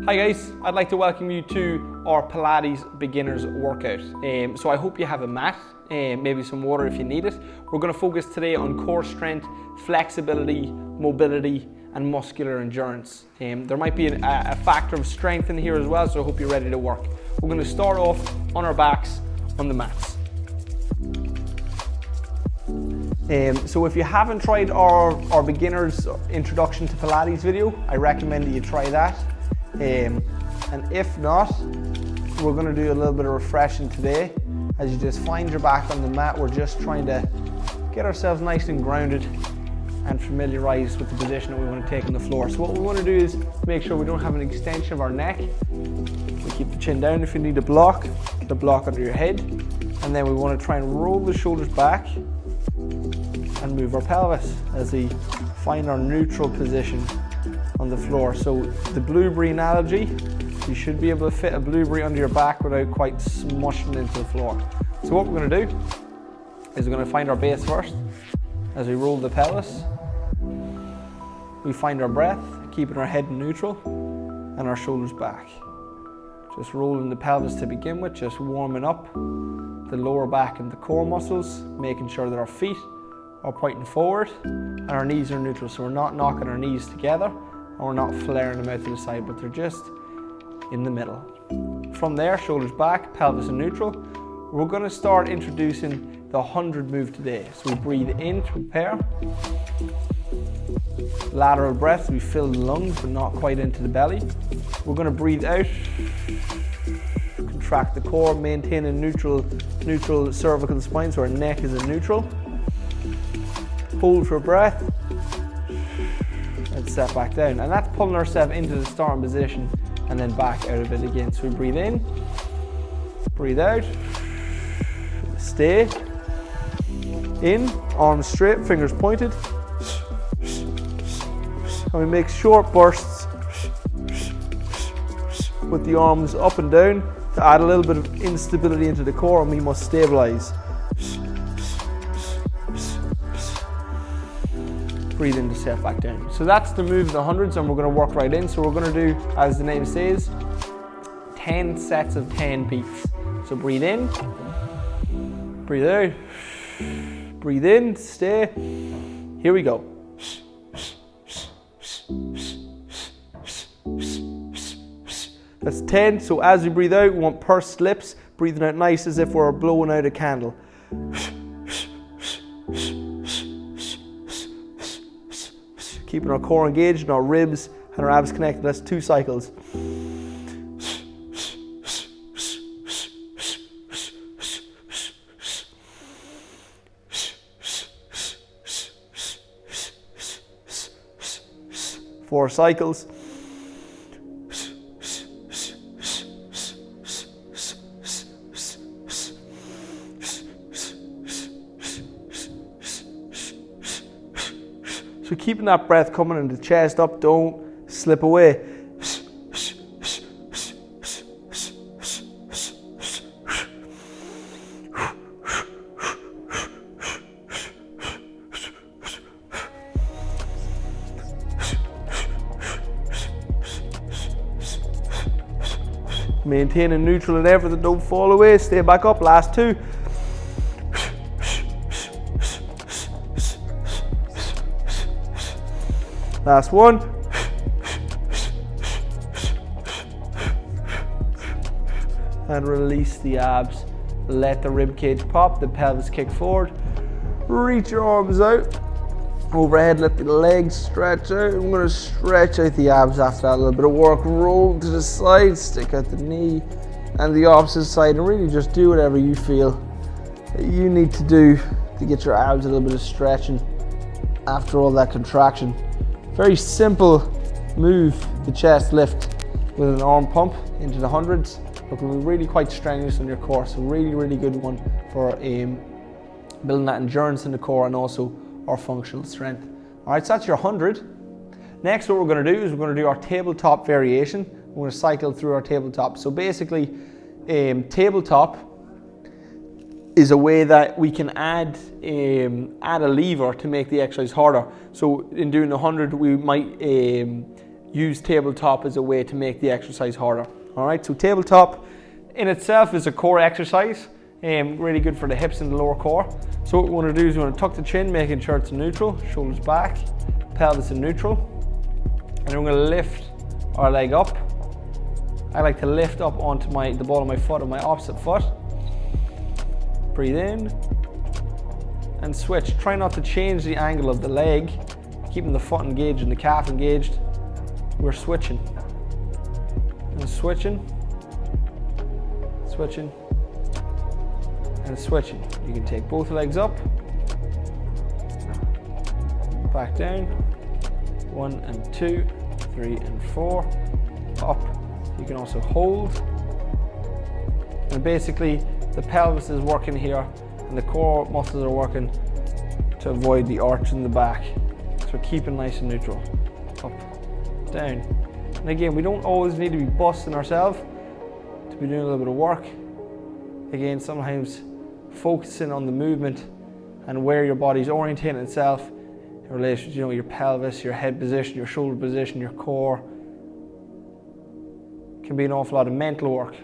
Hi guys, I'd like to welcome you to our Pilates Beginners workout. So I hope you have a mat, maybe some water if you need it. We're going to focus today on core strength, flexibility, mobility and muscular endurance. There might be a factor of strength in here as well, so I hope you're ready to work. We're going to start off on our backs on the mats. So if you haven't tried our beginner's introduction to Pilates video, I recommend that you try that. And if not, we're going to do a little bit of refreshing today. As you just find your back on the mat, we're just trying to get ourselves nice and grounded and familiarized with the position that we want to take on the floor. So what we want to do is make sure we don't have an extension of our neck. We keep the chin down. If you need a block, get a block under your head. And then we want to try and roll the shoulders back and move our pelvis as we find our neutral position on the floor. So the blueberry analogy, you should be able to fit a blueberry under your back without quite smushing into the floor. So what we're going to do is we're going to find our base first. As we roll the pelvis, we find our breath, keeping our head neutral and our shoulders back. Just rolling the pelvis to begin with, just warming up the lower back and the core muscles, making sure that our feet are pointing forward and our knees are neutral, so we're not knocking our knees together and we're not flaring them out to the side, but they're just in the middle. From there, shoulders back, pelvis in neutral. We're going to start introducing the 100 move today. So we breathe in to prepare. Lateral breath, we fill the lungs but not quite into the belly. We're going to breathe out, contract the core, maintain a neutral cervical spine, so our neck is in neutral. Hold for breath and set back down, and that's pulling ourselves into the starting position and then back out of it again. So we breathe in, breathe out, stay in, arms straight, fingers pointed, and we make short bursts with the arms up and down to add a little bit of instability into the core, and we must stabilize. Breathe in to set back down. So that's the move of the hundreds, and we're going to work right in. So we're going to do, as the name says, 10 sets of 10 beats. So breathe in, breathe out, breathe in, stay. Here we go. That's 10. So as we breathe out, we want pursed lips, breathing out nice as if we're blowing out a candle. Keeping our core engaged and our ribs and our abs connected. That's 2 cycles. Four cycles. So keeping that breath coming and the chest up, don't slip away. Maintaining neutral and everything, don't fall away, stay back up, last 2. Last 1. And release the abs. Let the rib cage pop, the pelvis kick forward. Reach your arms out. Overhead, let the legs stretch out. I'm going to stretch out the abs after that. A little bit of work. Roll to the side, stick out the knee and the opposite side, and really just do whatever you feel that you need to do to get your abs a little bit of stretching after all that contraction. Very simple move, the chest lift with an arm pump into the hundreds. Looking really quite strenuous on your core, so really good one for building that endurance in the core and also our functional strength. All right, so that's your 100. Next, what we're going to do is we're going to do our tabletop variation. We're going to cycle through our tabletop. So basically, tabletop is a way that we can add a lever to make the exercise harder. So in doing the 100, we might use tabletop as a way to make the exercise harder. All right, so tabletop in itself is a core exercise, really good for the hips and the lower core. So what we want to do is we want to tuck the chin, making sure it's in neutral, shoulders back, pelvis in neutral, and then we're going to lift our leg up. I like to lift up onto the ball of my foot on my opposite foot. Breathe in and switch. Try not to change the angle of the leg, keeping the foot engaged and the calf engaged. We're switching and switching, switching and switching. You can take both legs up, back down, 1 and 2, 3 and 4, up. You can also hold, and basically the pelvis is working here and the core muscles are working to avoid the arch in the back. So keep it nice and neutral, up, down. And again, we don't always need to be busting ourselves to be doing a little bit of work. Again, sometimes focusing on the movement and where your body's orientating itself in relation to, your pelvis, your head position, your shoulder position, your core, can be an awful lot of mental work.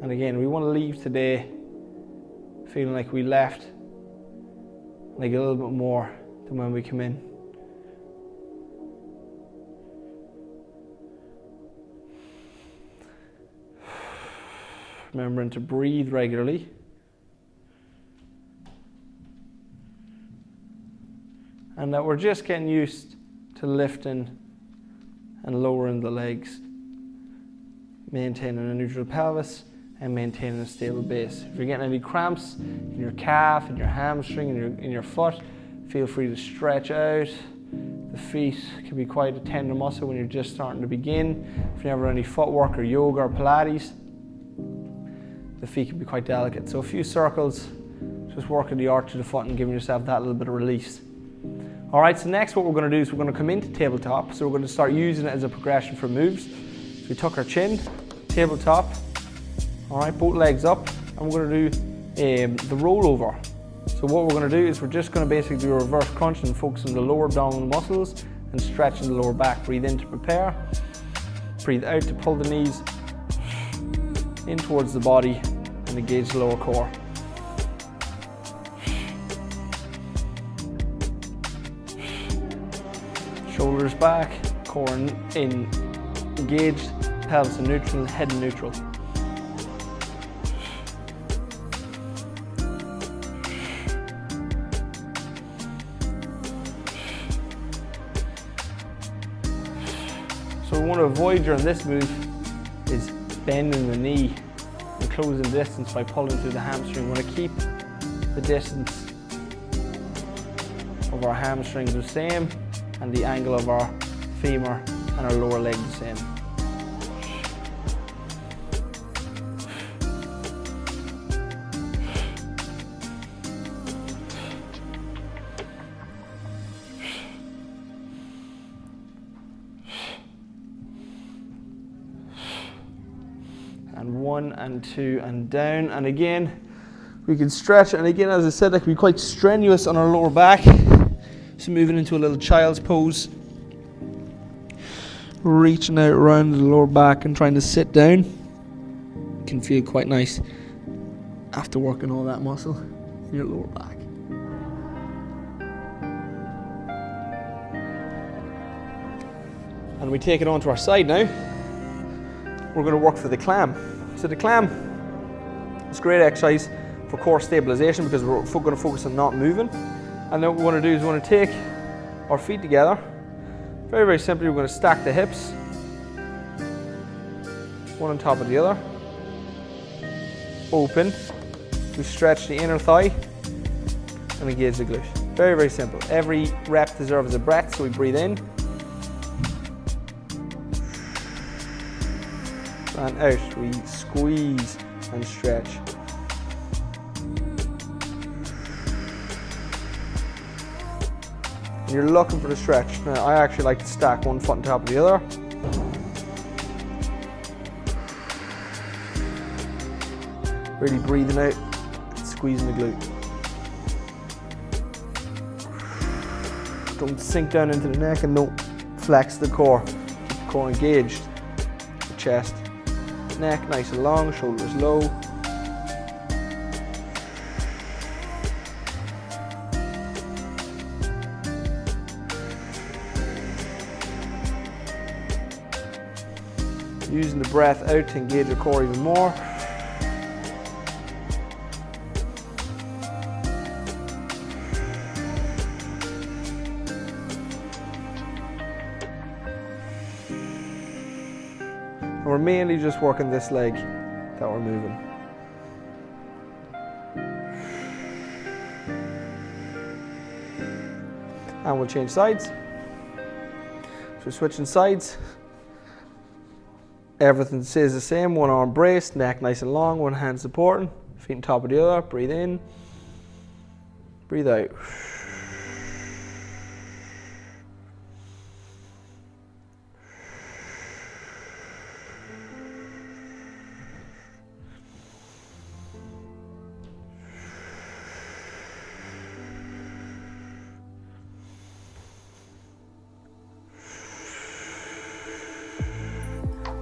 And again, we want to leave today feeling like we left like a little bit more than when we come in. Remembering to breathe regularly. And that we're just getting used to lifting and lowering the legs, maintaining a neutral pelvis and maintaining a stable base. If you're getting any cramps in your calf, in your hamstring, in your foot, feel free to stretch out. The feet can be quite a tender muscle when you're just starting to begin. If you ever do any footwork or yoga or Pilates, the feet can be quite delicate. So a few circles, just working the arch of the foot and giving yourself that little bit of release. All right, so next what we're going to do is we're going to come into tabletop. So we're going to start using it as a progression for moves. So we tuck our chin, tabletop. All right, both legs up, and we're going to do the rollover. So what we're going to do is we're just going to basically do a reverse crunch and focus on the lower abdominal muscles and stretching the lower back. Breathe in to prepare. Breathe out to pull the knees in towards the body and engage the lower core. Shoulders back, core engaged, pelvis in neutral, head in neutral. So what we want to avoid during this move is bending the knee and closing distance by pulling through the hamstring. We want to keep the distance of our hamstrings the same and the angle of our femur and our lower leg the same. And 1 and 2 and down, and again we can stretch, and again, as I said, that can be quite strenuous on our lower back. So moving into a little child's pose, reaching out around the lower back and trying to sit down. Can feel quite nice after working all that muscle in your lower back. And we take it onto our side now. We're going to work for the clam. So the clam is a great exercise for core stabilization because we're going to focus on not moving. And then what we want to do is we want to take our feet together. Very, very simply, we're going to stack the hips, one on top of the other. Open. We stretch the inner thigh and engage the glute. Very, very simple. Every rep deserves a breath, so we breathe in and out. We squeeze and stretch. And you're looking for the stretch. Now, I actually like to stack one foot on top of the other. Really breathing out, squeezing the glute. Don't sink down into the neck and don't flex the core, keep the core engaged. The chest, neck nice and long, shoulders low. Using the breath out to engage the core even more. And we're mainly just working this leg that we're moving. And we'll change sides. So we're switching sides. Everything stays the same, one arm braced, neck nice and long, one hand supporting, feet on top of the other, breathe in, breathe out.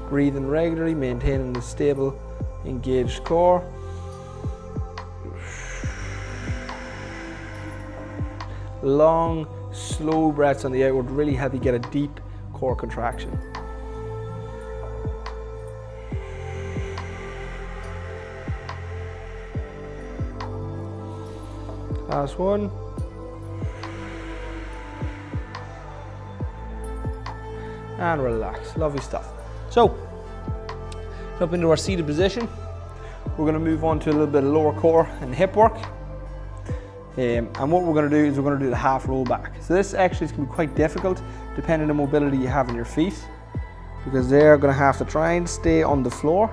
Breathing regularly, maintaining the stable, engaged core. Long, slow breaths on the outward really help you get a deep core contraction. Last one. And relax, lovely stuff. So, up into our seated position, we're going to move on to a little bit of lower core and hip work. And what we're going to do is we're going to do the half roll back. So this actually is going to be quite difficult depending on the mobility you have in your feet, because they're going to have to try and stay on the floor,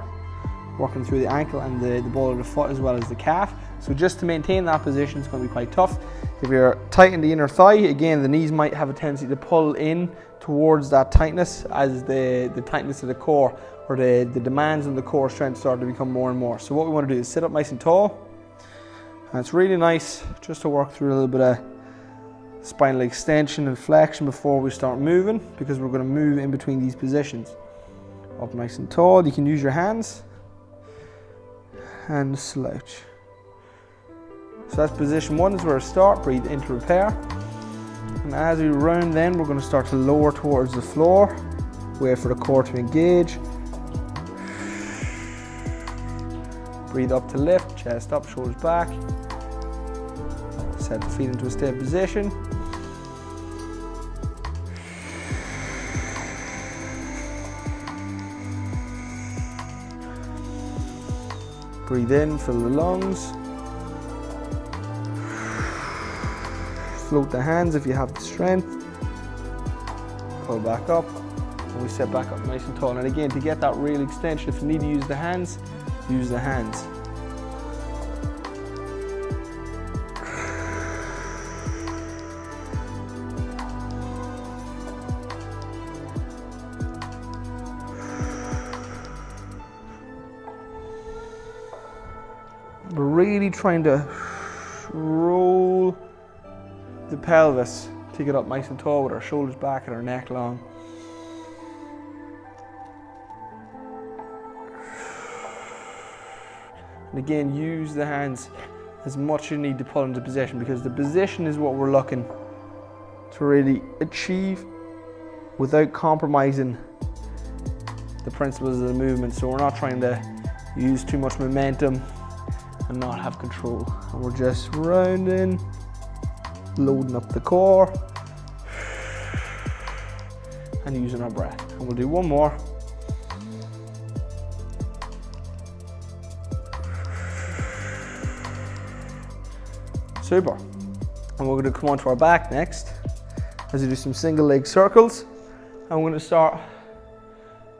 working through the ankle and the ball of the foot as well as the calf. So just to maintain that position, it's going to be quite tough. If you're tight in the inner thigh, again, the knees might have a tendency to pull in towards that tightness as the tightness of the core or the demands on the core strength start to become more and more. So what we want to do is sit up nice and tall. And it's really nice just to work through a little bit of spinal extension and flexion before we start moving, because we're going to move in between these positions. Up nice and tall, you can use your hands and slouch. So that's position one, is where we start. Breathe in to repair. And as we round then, we're going to start to lower towards the floor. Wait for the core to engage. Breathe up to lift, chest up, shoulders back. Set the feet into a stable position. Breathe in, fill the lungs. Float the hands if you have the strength. Pull back up, and we set back up nice and tall. And again, to get that real extension, if you need to use the hands, use the hands. We're really trying to roll the pelvis, take it up nice and tall with our shoulders back and our neck long. And again, use the hands as much as you need to pull into position, because the position is what we're looking to really achieve without compromising the principles of the movement. So we're not trying to use too much momentum and not have control. And we're just rounding, loading up the core and using our breath. And we'll do one more. Super. And we're going to come onto our back next as we do some single leg circles. And we're going to start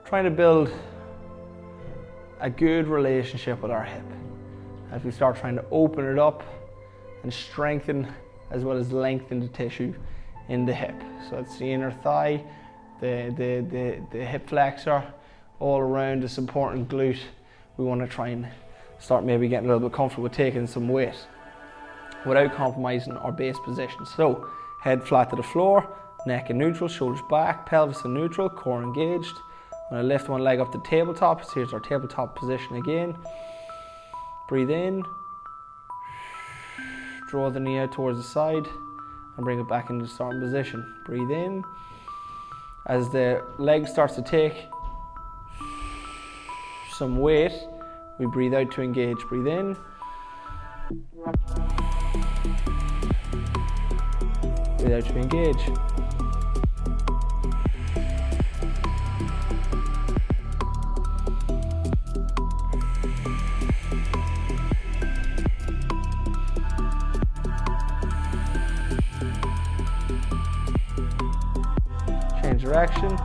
trying to build a good relationship with our hip as we start trying to open it up and strengthen as well as lengthen the tissue in the hip. So it's the inner thigh, the hip flexor, all around the supporting glute. We want to try and start maybe getting a little bit comfortable with taking some weight without compromising our base position. So head flat to the floor, Neck in neutral, shoulders back, pelvis in neutral, core engaged. I'm going to lift one leg up to tabletop. So here's our tabletop position again. Breathe in. Draw the knee out towards the side and bring it back into the starting position. Breathe in. As the leg starts to take some weight, we breathe out to engage. Breathe in. Breathe out to engage. Change direction.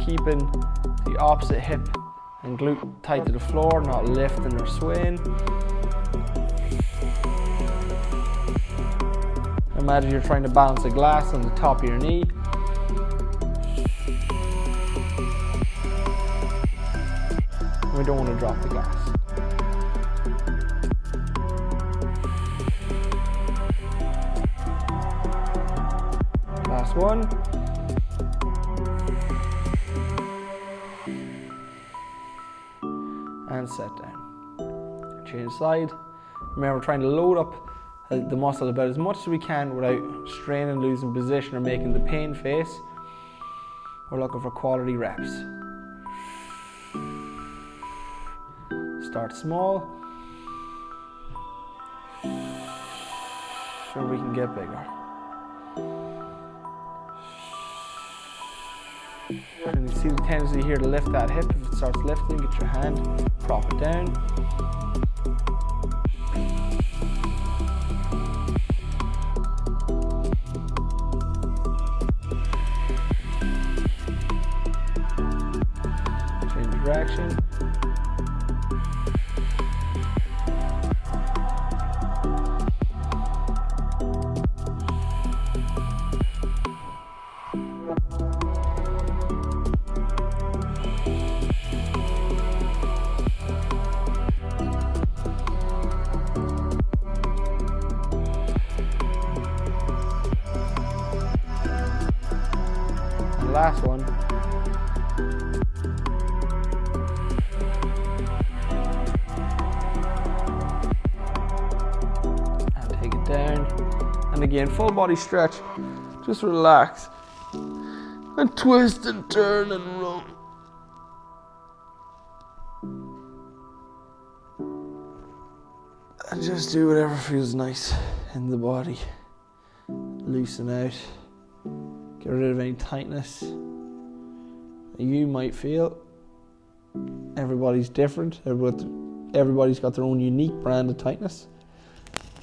Keeping the opposite hip and glute tight to the floor, not lifting or swaying. Imagine you're trying to balance a glass on the top of your knee. We don't want to drop the glass. Last one. And set down. Change side. Remember, trying to load up the muscle about as much as we can without straining, losing position, or making the pain face. We're looking for quality reps. Start small, so we can get bigger. And you see the tendency here to lift that hip. If it starts lifting, get your hand, prop it down. Change direction. Last one. And take it down. And again, full body stretch. Just relax. And twist and turn and roll. And just do whatever feels nice in the body. Loosen out. Get rid of any tightness that you might feel. Everybody's different. Everybody's got their own unique brand of tightness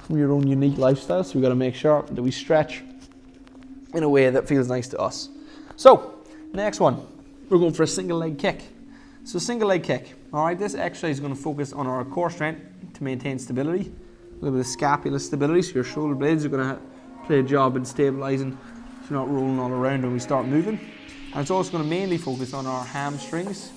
from your own unique lifestyle. So we've got to make sure that we stretch in a way that feels nice to us. So, next one, we're going for a single leg kick. So single leg kick. All right, this exercise is going to focus on our core strength to maintain stability, a little bit of scapular stability. So your shoulder blades are going to play a job in stabilizing. So you're not rolling all around when we start moving. And it's also going to mainly focus on our hamstrings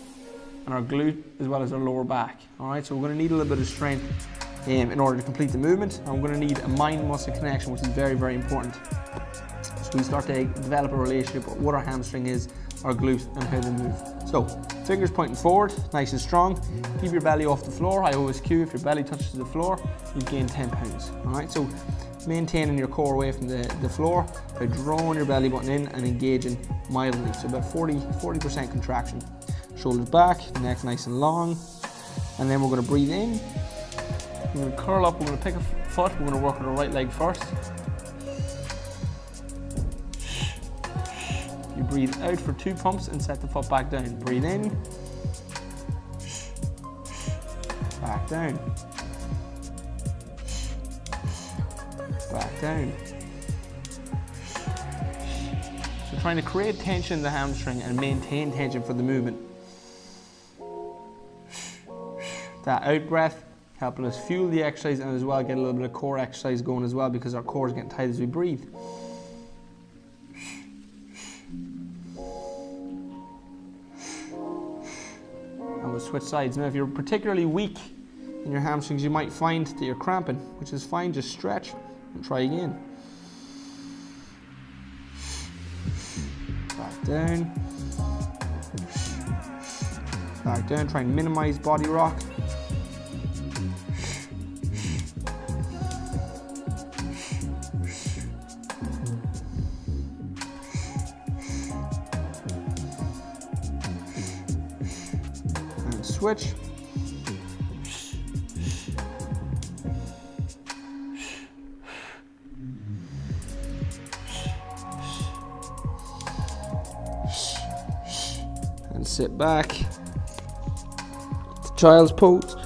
and our glute as well as our lower back. All right, so we're going to need a little bit of strength in order to complete the movement. And we're going to need a mind-muscle connection, which is very, very important. So we start to develop a relationship with what our hamstring is, our glute, and how they move. So fingers pointing forward, nice and strong. Keep your belly off the floor. I always cue, if your belly touches the floor, you've gained 10 pounds. All right, so maintaining your core away from the floor by drawing your belly button in and engaging mildly. So about 40% contraction. Shoulders back, neck nice and long. And then we're going to breathe in. We're going to curl up, we're going to pick a foot, we're going to work on the right leg first. You breathe out for 2 pumps and set the foot back down. Breathe in. Back down. Back down. So trying to create tension in the hamstring and maintain tension for the movement. That out breath helping us fuel the exercise and as well get a little bit of core exercise going as well, because our core is getting tight as we breathe. And we'll switch sides. Now if you're particularly weak in your hamstrings, you might find that you're cramping, which is fine. Just stretch and try again. down. Back down, try and minimize body rock. And switch. And sit back. The child's pose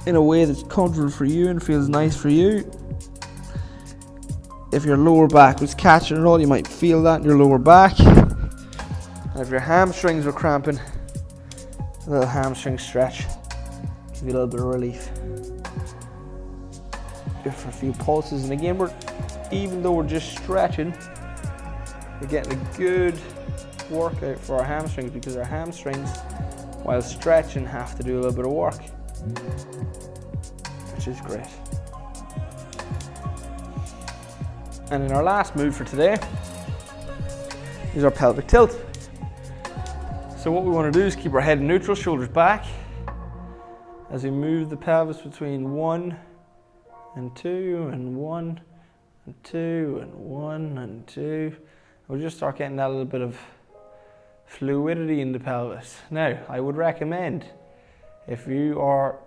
in a way that's comfortable for you and feels nice for you. If your lower back was catching it all, you might feel that in your lower back. And if your hamstrings were cramping, a little hamstring stretch, give you a little bit of relief. Give for a few pulses, and again, even though we're just stretching, we're getting a good workout for our hamstrings, because our hamstrings, while stretching, have to do a little bit of work, which is great. And in our last move for today is our pelvic tilt. So what we want to do is keep our head neutral, shoulders back, as we move the pelvis between 1 and 2 and 1 and 2 and 1 and 2. We'll just start getting that little bit of fluidity in the pelvis. Now, I would recommend, if you are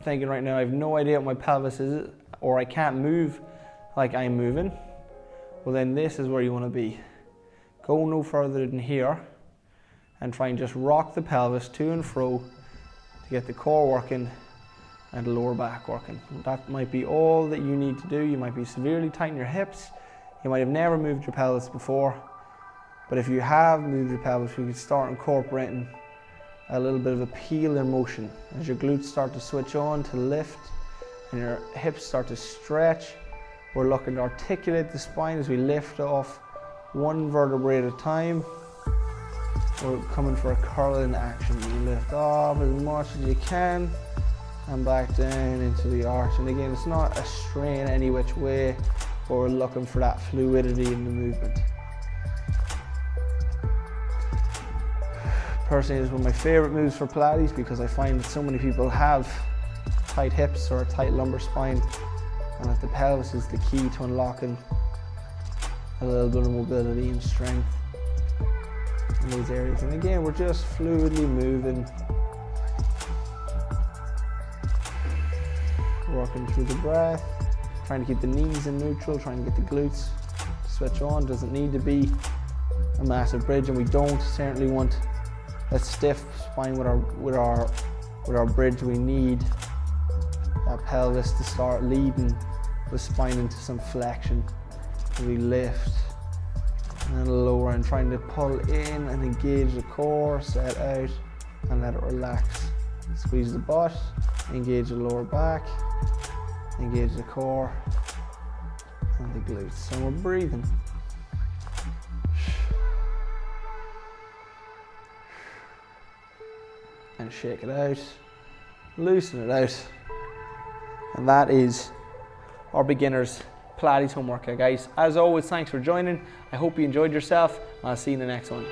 thinking right now, I have no idea what my pelvis is, or I can't move like I'm moving, well then this is where you want to be. Go no further than here and try and just rock the pelvis to and fro to get the core working and the lower back working. That might be all that you need to do. You might be severely tight in your hips. You might have never moved your pelvis before, but if you have moved your pelvis, we can start incorporating a little bit of a peel in motion. As your glutes start to switch on to lift and your hips start to stretch, we're looking to articulate the spine as we lift off one vertebrae at a time. We're coming for a curling action. You lift off as much as you can and back down into the arch. And again, it's not a strain any which way, but we're looking for that fluidity in the movement. Personally, it's one of my favorite moves for Pilates, because I find that so many people have tight hips or a tight lumbar spine, and that the pelvis is the key to unlocking a little bit of mobility and strength in those areas. And again, we're just fluidly moving, working through the breath, trying to keep the knees in neutral, trying to get the glutes to switch on. Doesn't need to be a massive bridge, and we don't certainly want a stiff spine with our bridge. We need that pelvis to start leading the spine into some flexion. We lift and lower, and trying to pull in and engage the core, set out and let it relax. Squeeze the butt, engage the lower back, engage the core and the glutes. And we're breathing. And shake it out, loosen it out. And that is our beginners Pilates home workout, guys. As always, thanks for joining. I hope you enjoyed yourself, and I'll see you in the next one.